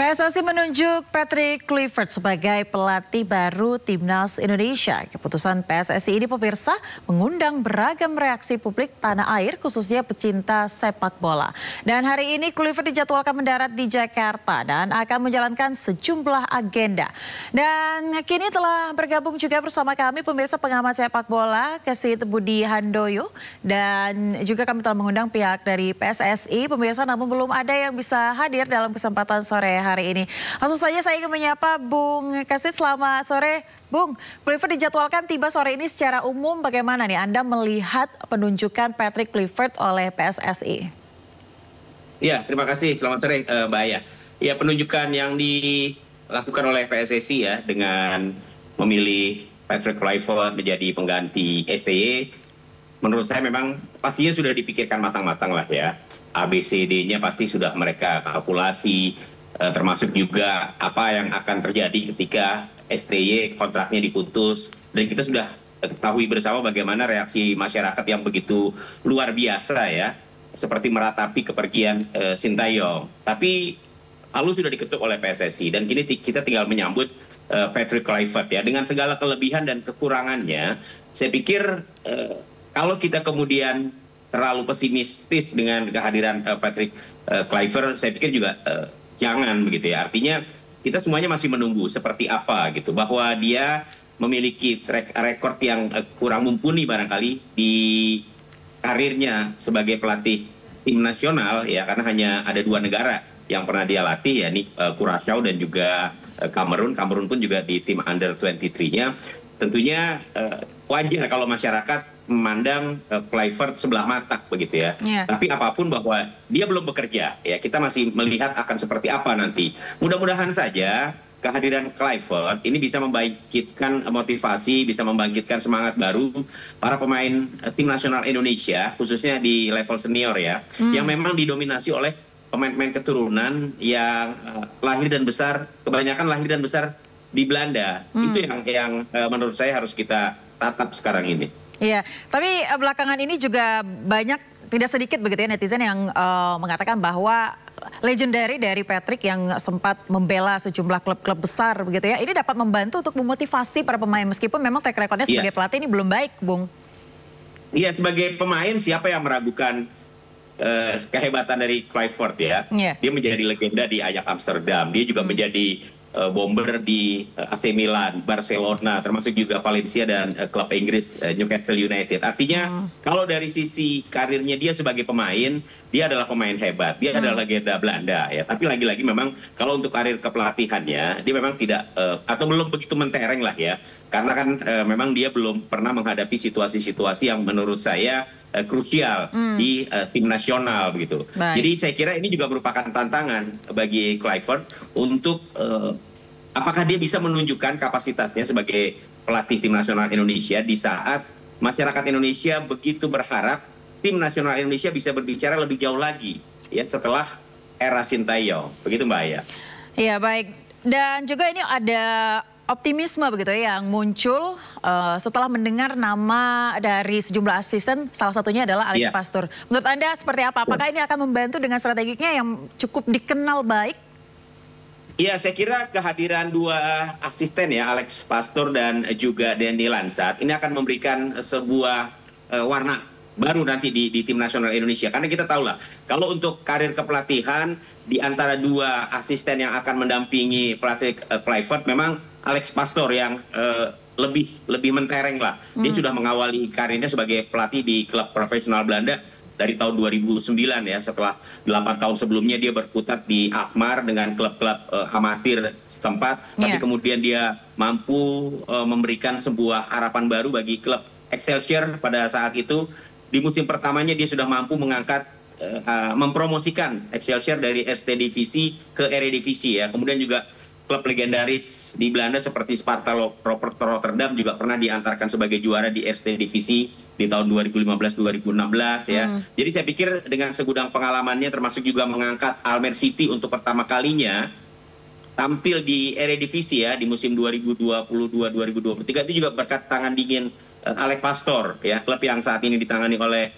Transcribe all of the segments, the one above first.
PSSI menunjuk Patrick Kluivert sebagai pelatih baru Timnas Indonesia. Keputusan PSSI ini pemirsa mengundang beragam reaksi publik tanah air khususnya pecinta sepak bola. Dan hari ini Kluivert dijadwalkan mendarat di Jakarta dan akan menjalankan sejumlah agenda. Dan kini telah bergabung juga bersama kami pemirsa pengamat sepak bola Kesit Budi Handoyo. Dan juga kami telah mengundang pihak dari PSSI pemirsa, namun belum ada yang bisa hadir dalam kesempatan sore hari ini. Langsung saja saya ingin menyapa Bung Kesit. Selamat sore Bung. Kluivert dijadwalkan tiba sore ini. Secara umum bagaimana nih Anda melihat penunjukan Patrick Kluivert oleh PSSI? Ya, terima kasih. Selamat sore Mbak Aya. Ya, penunjukan yang dilakukan oleh PSSI ya dengan memilih Patrick Kluivert menjadi pengganti STY, menurut saya memang pastinya sudah dipikirkan matang-matang lah ya. ABCD-nya pasti sudah mereka kalkulasi, termasuk juga apa yang akan terjadi ketika STY kontraknya diputus. Dan kita sudah ketahui bersama bagaimana reaksi masyarakat yang begitu luar biasa ya, seperti meratapi kepergian Sintayong. Tapi lalu sudah diketuk oleh PSSI dan kini kita tinggal menyambut Patrick Kluivert ya. Dengan segala kelebihan dan kekurangannya, saya pikir kalau kita kemudian terlalu pesimistis dengan kehadiran Patrick Kluivert, saya pikir juga jangan begitu ya. Artinya kita semuanya masih menunggu seperti apa gitu, bahwa dia memiliki track record yang kurang mumpuni barangkali di karirnya sebagai pelatih tim nasional ya, karena hanya ada 2 negara yang pernah dia latih ya, ini Curaçao dan juga Kamerun. Kamerun pun juga di tim under 23-nya. Tentunya wajar kalau masyarakat memandang Kluivert sebelah mata begitu ya. Tapi apapun bahwa dia belum bekerja ya, kita masih melihat akan seperti apa nanti. Mudah-mudahan saja kehadiran Kluivert ini bisa membangkitkan motivasi, bisa membangkitkan semangat baru para pemain tim nasional Indonesia, khususnya di level senior ya, yang memang didominasi oleh pemain-pemain keturunan yang lahir dan besar, kebanyakan lahir dan besar di Belanda. Itu yang menurut saya harus kita tatap sekarang ini. Iya, tapi belakangan ini juga banyak, tidak sedikit begitu ya netizen yang mengatakan bahwa legendary dari Patrick yang sempat membela sejumlah klub-klub besar begitu ya, ini dapat membantu untuk memotivasi para pemain meskipun memang track recordnya sebagai pelatih ini belum baik, Bung. Iya, sebagai pemain siapa yang meragukan kehebatan dari Kluivert ya? Dia menjadi legenda di Ajax Amsterdam, dia juga menjadi bomber di AC Milan, Barcelona, termasuk juga Valencia dan klub Inggris Newcastle United. Artinya kalau dari sisi karirnya dia sebagai pemain, dia adalah pemain hebat, dia adalah legenda Belanda ya. Tapi lagi-lagi memang kalau untuk karir kepelatihannya, dia memang tidak atau belum begitu mentereng lah ya. Karena kan memang dia belum pernah menghadapi situasi-situasi yang menurut saya krusial di tim nasional begitu. Jadi saya kira ini juga merupakan tantangan bagi Kluivert untuk apakah dia bisa menunjukkan kapasitasnya sebagai pelatih tim nasional Indonesia di saat masyarakat Indonesia begitu berharap tim nasional Indonesia bisa berbicara lebih jauh lagi ya setelah era Sintayong. Begitu Mbak Aya. Iya, baik. Dan juga ini ada optimisme begitu ya yang muncul setelah mendengar nama dari sejumlah asisten, salah satunya adalah Alex Pastoor. Menurut Anda seperti apa? Apakah ini akan membantu dengan strateginya yang cukup dikenal baik? Ya, saya kira kehadiran 2 asisten ya, Alex Pastoor dan juga Danny Lansat, ini akan memberikan sebuah warna baru nanti di tim nasional Indonesia. Karena kita tahu lah, kalau untuk karir kepelatihan di antara 2 asisten yang akan mendampingi pelatih Kluivert, memang Alex Pastoor yang lebih mentereng lah. Dia sudah mengawali karirnya sebagai pelatih di klub profesional Belanda dari tahun 2009 ya, setelah 8 tahun sebelumnya dia berkutat di Alkmaar dengan klub-klub amatir setempat, tapi kemudian dia mampu memberikan sebuah harapan baru bagi klub Excelsior pada saat itu. Di musim pertamanya dia sudah mampu mengangkat, mempromosikan Excelsior dari ST Divisi ke Eredivisie ya. Kemudian juga klub legendaris di Belanda seperti Sparta Rotterdam juga pernah diantarkan sebagai juara di ST Divisi di tahun 2015-2016 ya. Jadi saya pikir dengan segudang pengalamannya, termasuk juga mengangkat Almere City untuk pertama kalinya tampil di Eredivisie ya di musim 2022-2023, itu juga berkat tangan dingin Alex Pastoor ya, klub yang saat ini ditangani oleh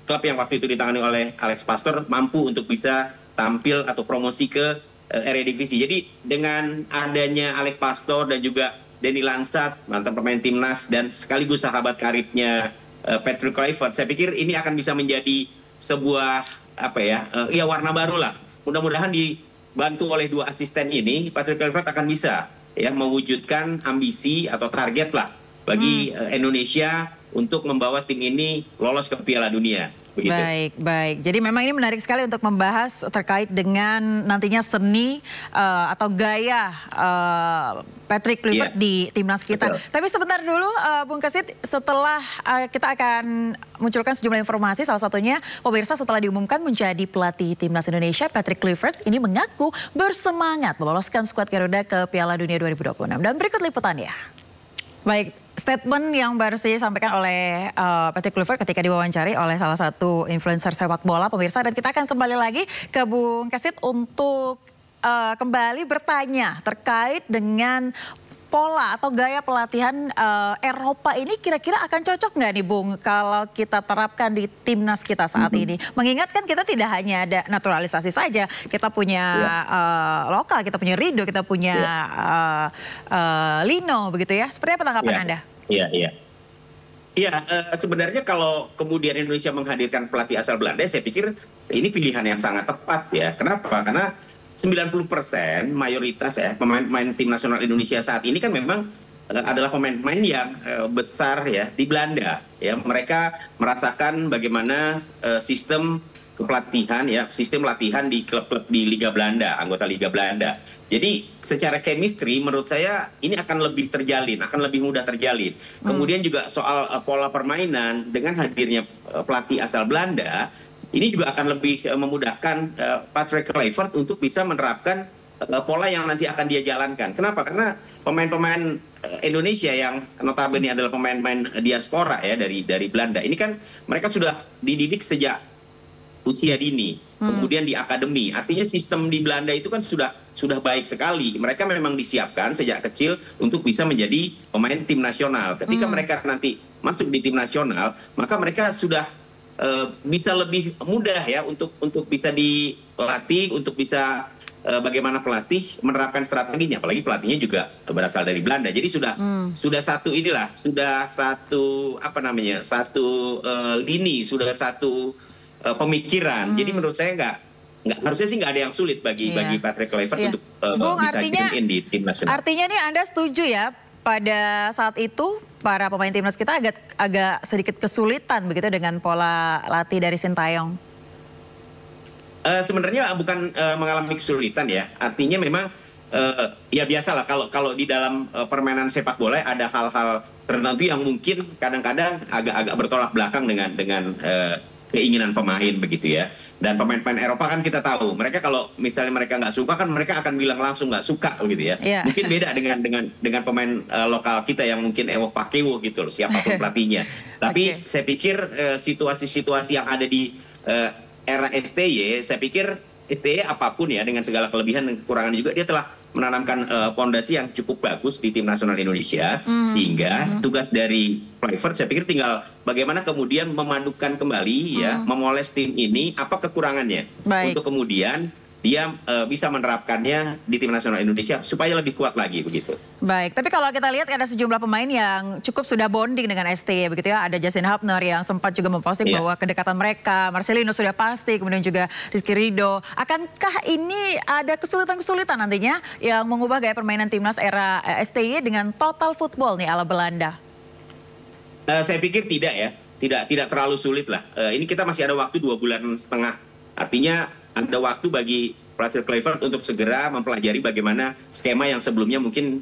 klub yang waktu itu ditangani oleh Alex Pastoor mampu untuk bisa tampil atau promosi ke Eredivisie. Jadi dengan adanya Alex Pastor dan juga Denny Lansat, mantan pemain timnas dan sekaligus sahabat karibnya Patrick Kluivert, saya pikir ini akan bisa menjadi sebuah ya warna baru lah. Mudah-mudahan dibantu oleh dua asisten ini, Patrick Kluivert akan bisa ya mewujudkan ambisi atau target lah bagi Indonesia untuk membawa tim ini lolos ke Piala Dunia. Begitu. Baik. Jadi memang ini menarik sekali untuk membahas terkait dengan nantinya seni atau gaya Patrick Kluivert di timnas kita. Betul. Tapi sebentar dulu Bung Kesit, setelah kita akan munculkan sejumlah informasi, salah satunya pemirsa setelah diumumkan menjadi pelatih timnas Indonesia, Patrick Kluivert ini mengaku bersemangat meloloskan skuad Garuda ke Piala Dunia 2026. Dan berikut liputannya. Baik, statement yang baru saja disampaikan oleh Patrick Kluivert ketika diwawancari oleh salah satu influencer sepak bola, pemirsa. Dan kita akan kembali lagi ke Bung Kesit untuk kembali bertanya terkait dengan pola atau gaya pelatihan Eropa ini kira-kira akan cocok nggak nih Bung kalau kita terapkan di timnas kita saat ini? Mengingat kan kita tidak hanya ada naturalisasi saja, kita punya lokal, kita punya Rido, kita punya Lino, begitu ya. Seperti apa tanggapan Anda? Iya, sebenarnya kalau kemudian Indonesia menghadirkan pelatih asal Belanda, saya pikir ini pilihan yang sangat tepat ya. Kenapa? Karena 90% mayoritas ya pemain-pemain tim nasional Indonesia saat ini kan memang adalah pemain-pemain yang besar ya di Belanda ya. Mereka merasakan bagaimana sistem kepelatihan ya, sistem latihan di klub-klub di Liga Belanda, anggota Liga Belanda. Jadi secara chemistry menurut saya ini akan lebih terjalin, akan lebih mudah terjalin. Kemudian juga soal pola permainan dengan hadirnya pelatih asal Belanda, ini juga akan lebih memudahkan Patrick Kluivert untuk bisa menerapkan pola yang nanti akan dia jalankan. Kenapa? Karena pemain-pemain Indonesia yang notabene adalah pemain-pemain diaspora ya dari Belanda. Ini kan mereka sudah dididik sejak usia dini, kemudian di akademi. Artinya sistem di Belanda itu kan sudah baik sekali. Mereka memang disiapkan sejak kecil untuk bisa menjadi pemain tim nasional. Ketika mereka nanti masuk di tim nasional, maka mereka sudah bisa lebih mudah ya untuk bisa dilatih, untuk bisa bagaimana pelatih menerapkan strateginya, apalagi pelatihnya juga berasal dari Belanda. Jadi sudah satu inilah, sudah satu lini, sudah satu pemikiran. Jadi menurut saya harusnya sih nggak ada yang sulit bagi Patrick Kluivert untuk bisa join in di tim nasional. Artinya nih Anda setuju ya? Pada saat itu para pemain timnas kita agak sedikit kesulitan begitu dengan pola latih dari Sintayong. Sebenarnya bukan mengalami kesulitan ya. Artinya memang ya biasalah kalau di dalam permainan sepak bola ada hal-hal tertentu yang mungkin kadang-kadang agak bertolak belakang dengan keinginan pemain begitu ya. Dan pemain-pemain Eropa kan kita tahu, mereka kalau misalnya mereka nggak suka kan mereka akan bilang langsung nggak suka begitu ya. Mungkin beda dengan pemain lokal kita yang mungkin ewok pakewo gitu loh, siapapun pelatihnya. Tapi saya pikir situasi-situasi yang ada di era STY, saya pikir STY apapun ya dengan segala kelebihan dan kekurangan juga dia telah menanamkan pondasi yang cukup bagus di tim nasional Indonesia, sehingga tugas dari Kluivert saya pikir tinggal bagaimana kemudian memadukan kembali ya, memoles tim ini apa kekurangannya untuk kemudian dia bisa menerapkannya di tim nasional Indonesia supaya lebih kuat lagi begitu. Baik, tapi kalau kita lihat ada sejumlah pemain yang cukup sudah bonding dengan STY begitu ya. Ada Justin Hubner yang sempat juga memposting bahwa kedekatan mereka, Marcelino sudah pasti, kemudian juga Rizky Ridho. Akankah ini ada kesulitan-kesulitan nantinya yang mengubah gaya permainan timnas era STY dengan total football nih ala Belanda? Saya pikir tidak ya, tidak terlalu sulit lah. Ini kita masih ada waktu 2,5 bulan. Artinya ada waktu bagi Patrick Kluivert untuk segera mempelajari bagaimana skema yang sebelumnya mungkin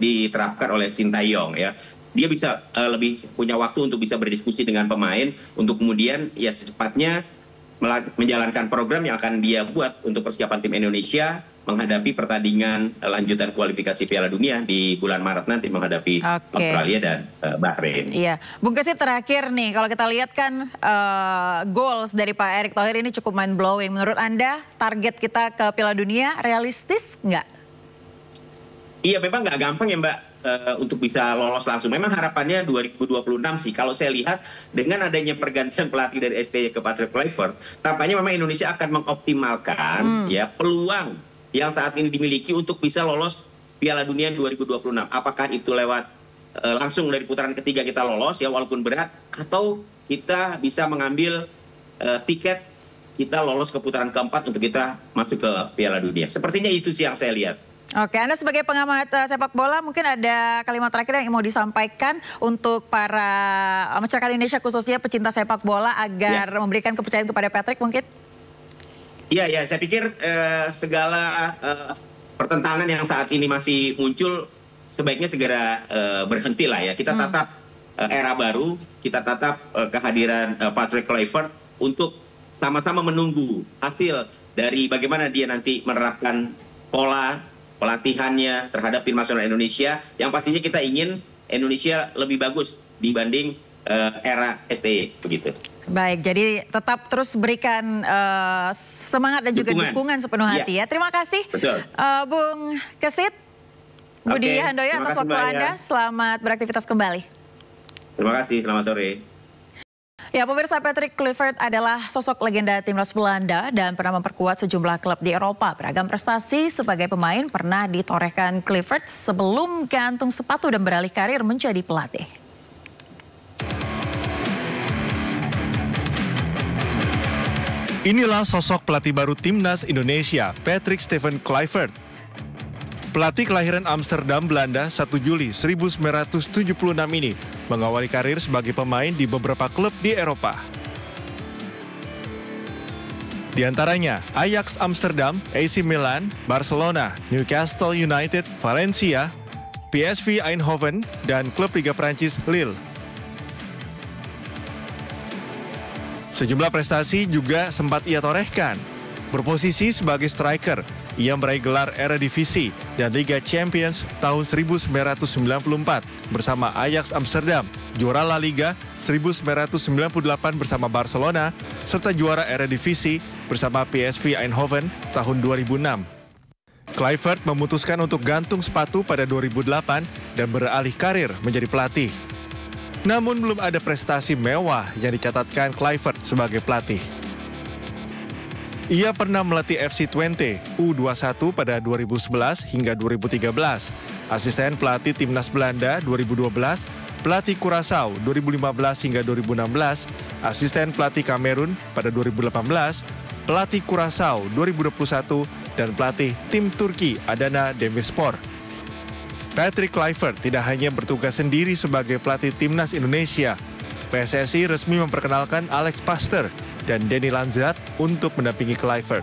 diterapkan oleh Sintayong ya. Dia bisa lebih punya waktu untuk bisa berdiskusi dengan pemain untuk kemudian ya secepatnya menjalankan program yang akan dia buat untuk persiapan tim Indonesia menghadapi pertandingan lanjutan kualifikasi Piala Dunia di bulan Maret nanti menghadapi Australia dan Bahrain. Iya, Bung Kesit terakhir nih, kalau kita lihat kan goals dari Pak Erick Thohir ini cukup mind blowing. Menurut Anda target kita ke Piala Dunia realistis nggak? Iya, memang nggak gampang ya Mbak untuk bisa lolos langsung. Memang harapannya 2026 sih. Kalau saya lihat dengan adanya pergantian pelatih dari STY ke Patrick Kluivert, tampaknya memang Indonesia akan mengoptimalkan ya peluang yang saat ini dimiliki untuk bisa lolos Piala Dunia 2026. Apakah itu lewat langsung dari putaran ketiga kita lolos ya walaupun berat, atau kita bisa mengambil tiket kita lolos ke putaran keempat untuk kita masuk ke Piala Dunia. Sepertinya itu sih yang saya lihat. Oke, Anda sebagai pengamat sepak bola mungkin ada kalimat terakhir yang mau disampaikan untuk para masyarakat Indonesia khususnya pecinta sepak bola agar memberikan kepercayaan kepada Patrick mungkin? Iya, saya pikir segala pertentangan yang saat ini masih muncul sebaiknya segera berhenti lah ya. Kita tatap era baru, kita tatap kehadiran Patrick Kluivert untuk sama-sama menunggu hasil dari bagaimana dia nanti menerapkan pola pelatihannya terhadap tim nasional Indonesia, yang pastinya kita ingin Indonesia lebih bagus dibanding era STY begitu. Baik, jadi tetap terus berikan semangat dan juga dukungan sepenuh hati ya. Terima kasih Bung Kesit, Budi Handoyo atas waktu Anda. Selamat beraktivitas kembali. Terima kasih, selamat sore. Ya, pemirsa, Patrick Kluivert adalah sosok legenda timnas Belanda dan pernah memperkuat sejumlah klub di Eropa. Beragam prestasi sebagai pemain pernah ditorehkan Kluivert sebelum gantung sepatu dan beralih karir menjadi pelatih. Inilah sosok pelatih baru timnas Indonesia, Patrick Stephen Kluivert. Pelatih kelahiran Amsterdam, Belanda 1 Juli 1976 ini mengawali karir sebagai pemain di beberapa klub di Eropa. Di antaranya Ajax Amsterdam, AC Milan, Barcelona, Newcastle United, Valencia, PSV Eindhoven, dan klub Liga Prancis Lille. Sejumlah prestasi juga sempat ia torehkan. Berposisi sebagai striker, ia meraih gelar Eredivisie dan Liga Champions tahun 1994 bersama Ajax Amsterdam, juara La Liga 1998 bersama Barcelona, serta juara Eredivisie bersama PSV Eindhoven tahun 2006. Kluivert memutuskan untuk gantung sepatu pada 2008 dan beralih karir menjadi pelatih. Namun belum ada prestasi mewah yang dicatatkan Kluivert sebagai pelatih. Ia pernah melatih FC Twente U21 pada 2011 hingga 2013, asisten pelatih Timnas Belanda 2012, pelatih Curaçao 2015 hingga 2016, asisten pelatih Kamerun pada 2018, pelatih Curaçao 2021, dan pelatih tim Turki Adana Demirspor. Patrick Kluivert tidak hanya bertugas sendiri sebagai pelatih Timnas Indonesia. PSSI resmi memperkenalkan Alex Paster dan Denny Lanzat untuk mendampingi Kluivert.